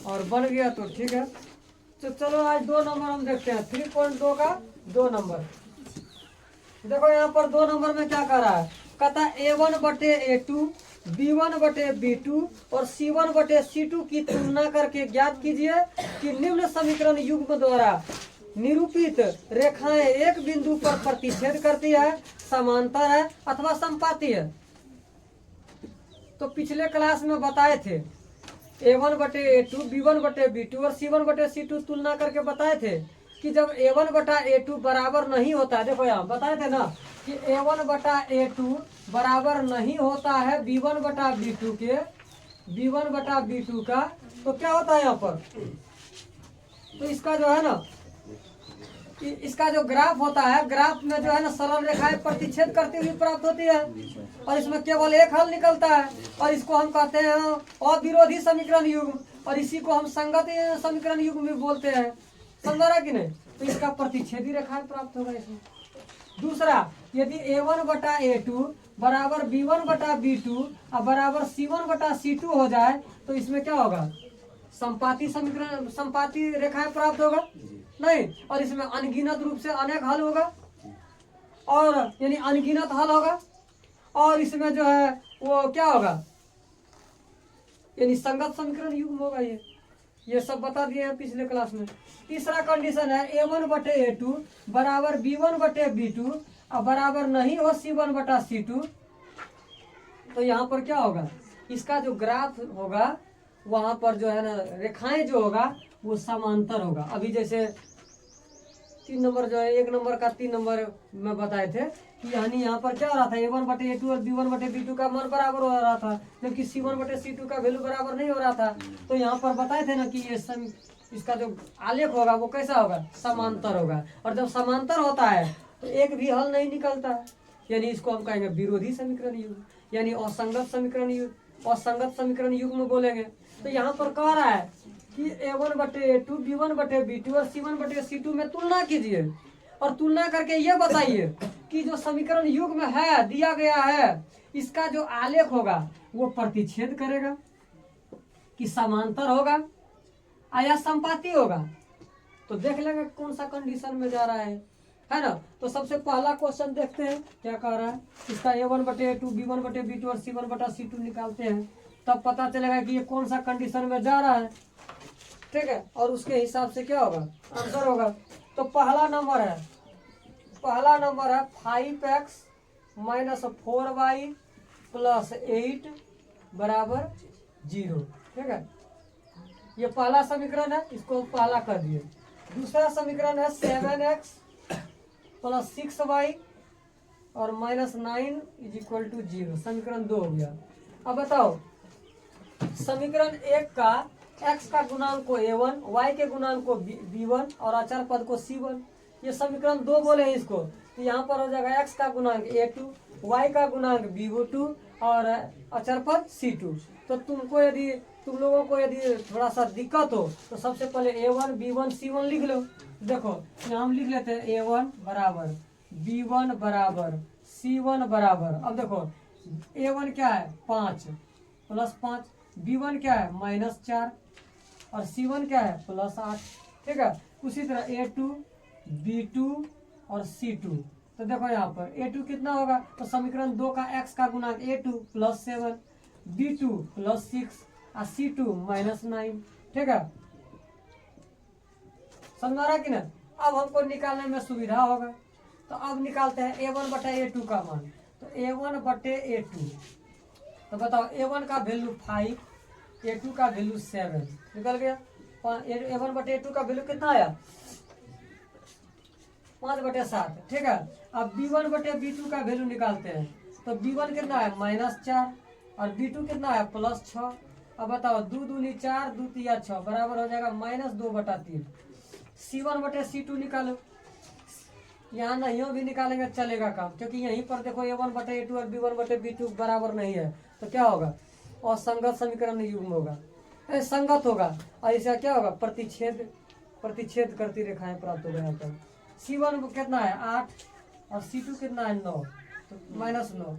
और बन गया तो ठीक है। तो चलो आज 2 नंबर हम देखते हैं, 3.2 का 2 नंबर। देखो यहाँ पर 2 नंबर में क्या कर रहा है, कहता A1 बटे A2, B1 बटे B2 और C1 बटे C2 की तुलना करके ज्ञात कीजिए कि निम्न समीकरण युग्म द्वारा निरूपित रेखाएं एक बिंदु पर प्रतिच्छेद करती है, समांतर है अथवा संपाती है। तो पिछले क्लास में बताए थे A1 बटे A2, B1 बटे B2 और C1 बटे C2 तुलना करके बताए थे कि जब A1 बटा A2 बराबर नहीं होता है, देखो यहाँ बताए थे ना कि A1 बटा A2 बराबर नहीं होता है B1 बटा B2 के, B1 बटा B2 का, तो क्या होता है यहाँ पर, तो इसका जो है ना, इसका जो ग्राफ होता है, ग्राफ में जो है ना सरल रेखाएं प्रतिच्छेद करती हुई प्राप्त होती है और इसमें केवल एक हल निकलता है और इसको हम कहते हैं अविरोधी समीकरण युग्म और इसी को हम संगत समीकरण युग्म भी बोलते हैं, समझ रहा कि नहीं। तो इसका प्रतिच्छेदी रेखाएं प्राप्त होगा इसमें। दूसरा, यदि A1 बटा A2 बराबर B1 बटा B2 और बराबर C1 बटा C2 हो जाए तो इसमें क्या होगा, संपाती समीकरण, संपाती रेखाएं प्राप्त होगा नहीं, और इसमें अनगिनत रूप से अनेक हल होगा और यानी अनगिनत हल होगा और इसमें जो है वो क्या होगा, यानी संगत समीकरण युग्म होगा। ये सब बता दिए हैं पिछले क्लास में। तीसरा कंडीशन है A1 बटे A2 बराबर B1 बटे B2 और बराबर नहीं हो C1 बटा C2, तो यहाँ पर क्या होगा, इसका जो ग्राफ होगा वहां पर जो है ना रेखाएं जो होगा वो समांतर होगा। अभी जैसे 3 नंबर जो है 1 नंबर का 3 नंबर में बताए थे कि यानी यहाँ पर क्या हो रहा था, A1/A2 और B1/B2 का मान बराबर हो रहा था, जबकि C1/C2 का वैल्यू बराबर नहीं हो रहा था। तो यहाँ पर बताए थे ना कि ये इसका जो आलेख होगा वो कैसा होगा, समांतर होगा। और जब समांतर होता है तो एक भी हल नहीं निकलता, यानी इसको हम कहेंगे विरोधी समीकरण युग्म, यानी असंगत समीकरण युग्म, असंगत समीकरण युग्म बोलेंगे। तो यहाँ पर कह रहा है कि A1/A2 B1/B2 और C1/C2 में तुलना कीजिए और तुलना करके ये बताइए कि जो समीकरण युग्म है दिया गया है इसका जो आलेख होगा वो प्रतिच्छेद करेगा कि समांतर होगा या संपाती होगा। तो देख लेंगे कौन सा कंडीशन में जा रहा है ना। तो सबसे पहला क्वेश्चन देखते हैं क्या कह रहा है। इसका A1/A2 B1/B2 और C1/C2 निकालते हैं, तब पता चलेगा कि ये कौन सा कंडीशन में जा रहा है, ठीक है। और उसके हिसाब से क्या होगा, आंसर होगा। तो पहला नंबर है 5x - 4y + 8 = 0, ठीक है। ये पहला समीकरण है, इसको पहला कर दिए। दूसरा समीकरण है 7x + 6y और -9 = 0, समीकरण 2 हो गया। अब बताओ समीकरण 1 का x का गुणांक को A1, y के गुणांक को B1 और अचर पद को C1, ये समीकरण 2 बोले हैं इसको। तो यहाँ पर हो जाएगा x का गुणांक A2, y का गुणांक B2 और अचर पद C2। तो तुम लोगों को यदि थोड़ा सा दिक्कत हो तो सबसे पहले A1 B1 C1 लिख लो। देखो यहाँ हम लिख लेते हैं A1 = B1 = C1 = अब देखो A1 क्या है 5 + 5, B1 क्या है -4 और C1 क्या है +8, ठीक है। उसी तरह A2 B2 और C2। तो देखो यहाँ पर A2 कितना होगा, तो समीकरण 2 का x का गुणांक A2 + 7 B2 + 6 और C2 -9, ठीक है। समझ आ रहा कि ना। अब हमको निकालने में सुविधा होगा, तो अब निकालते हैं A1/A2 का मान। तो A1/A2, तो बताओ A1 का वैल्यू 5, A2 का वैल्यू 7 निकल गया। A1/A2 का वैल्यू कितना आया 5/7, ठीक है। अब B1/B2 का वैल्यू निकालते हैं। तो B1 कितना है -4 और B2 कितना है +6। अब बताओ 2 दूनी 4 2 तिया 6 बराबर हो जाएगा -2/3। C1/C2 निकालो, यहाँ नहीं भी निकालेंगे चलेगा काम, क्योंकि यहीं पर देखो A1/A2 और B1/B2 बराबर नहीं है। तो क्या होगा, असंगत समीकरण युग्म होगा, संगत होगा। और इसका क्या होगा, प्रतिच्छेद करती रेखाएं प्राप्त हो गया। C1 कितना है 8 और C2 कितना है 9, तो -9,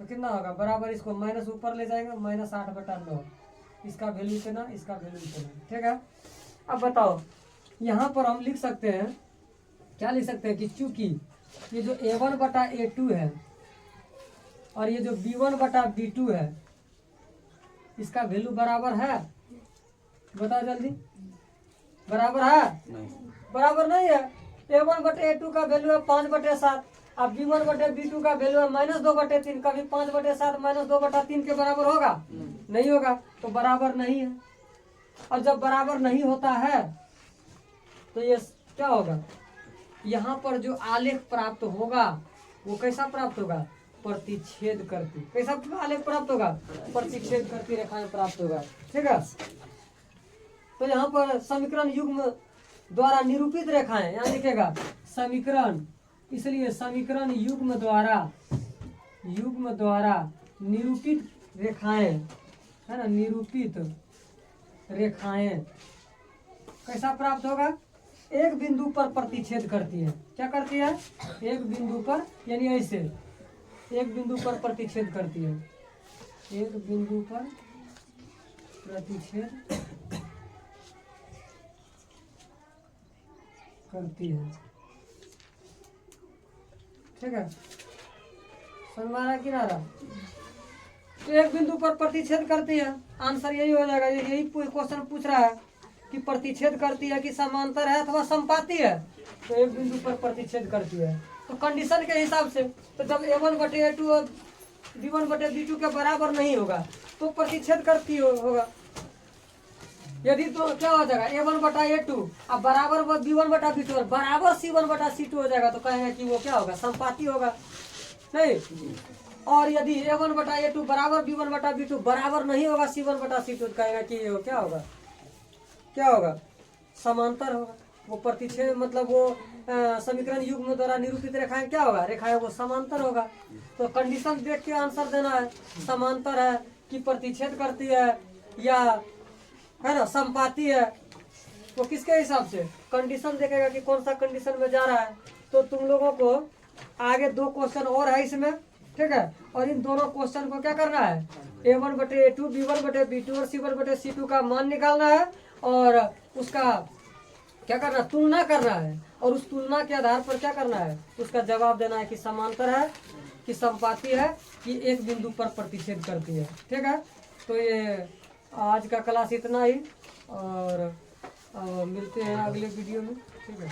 तो कितना होगा बराबर, इसको माइनस ऊपर ले जाएंगे -8/9, इसका वैल्यू इतना, इसका वैल्यू इतना, ठीक है। अब बताओ यहाँ पर हम लिख सकते हैं, क्या लिख सकते हैं कि चूंकि ये जो A1/A2 है और ये जो B1/B2 है इसका वैल्यू बराबर है, बताओ जल्दी, बराबर है नहीं, बराबर नहीं है। A1/A2 का वैल्यू है 5/7, अब B1/B2 का वैल्यू है -2/3, कभी 5/7 -2/3 के बराबर होगा, नहीं होगा, तो बराबर नहीं है। और जब बराबर नहीं होता है तो ये क्या होगा, यहाँ पर जो आलेख प्राप्त होगा वो कैसा प्राप्त होगा, प्रतिच्छेद करती, कैसा आलेख प्राप्त होगा, प्रतिच्छेद करती रेखाएं प्राप्त होगा, ठीक है। तो यहाँ पर समीकरण युग्म द्वारा निरूपित रेखाएं, यहाँ लिखेगा समीकरण, इसलिए समीकरण युग्म द्वारा निरूपित रेखाएं, है ना, निरूपित रेखाएं कैसा प्राप्त होगा, एक बिंदु पर प्रतिच्छेद करती है। क्या करती है, एक बिंदु पर, यानी ऐसे एक बिंदु पर प्रतिच्छेद करती है, एक बिंदु पर प्रतिच्छेद करती है, ठीक है। सनमारा किनारा, तो एक बिंदु पर प्रतिच्छेद करती है, आंसर यही हो जाएगा। यही क्वेश्चन पूछ रहा है कि प्रतिच्छेद करती है कि समांतर है अथवा संपाती है, तो एक बिंदु पर प्रतिच्छेद करती है। तो कंडीशन के हिसाब से, तो जब A1/A2 और B1/B2 के बराबर नहीं होगा तो प्रतिच्छेद करती होगा, यदि तो क्या हो जाएगा A1/A2 अब बराबर B1/B2 और बराबर C1/C2 हो जाएगा, तो कहेंगे कि वो क्या होगा, संपाती होगा, नहीं। और यदि A1/A2 बराबर B1/B2 बराबर नहीं होगा C1/C2, तो कहेंगे कि वो क्या होगा, समांतर होगा। वो प्रतिच्छेद मतलब वो समीकरण युग्म द्वारा निरूपित रेखाएं क्या होगा, रेखाएं वो समांतर होगा। तो कंडीशन देख के आंसर देना है, समांतर है कि प्रतिच्छेद करती है या है ना संपाती है। तो किसके हिसाब से कंडीशन देखेगा कि कौन सा कंडीशन में जा रहा है। तो तुम लोगों को आगे 2 क्वेश्चन और है इसमें, ठीक है। और इन दोनों क्वेश्चन को क्या करना है, A1/A2 B1/B2 और C1/C2 का मान निकालना है और उसका क्या करना, तुलना करना है। और उस तुलना के आधार पर क्या करना है, उसका जवाब देना है कि समांतर है कि संपाती है कि एक बिंदु पर प्रतिच्छेद करती है, ठीक है। तो ये आज का क्लास इतना ही, और मिलते हैं अगले वीडियो में, ठीक है।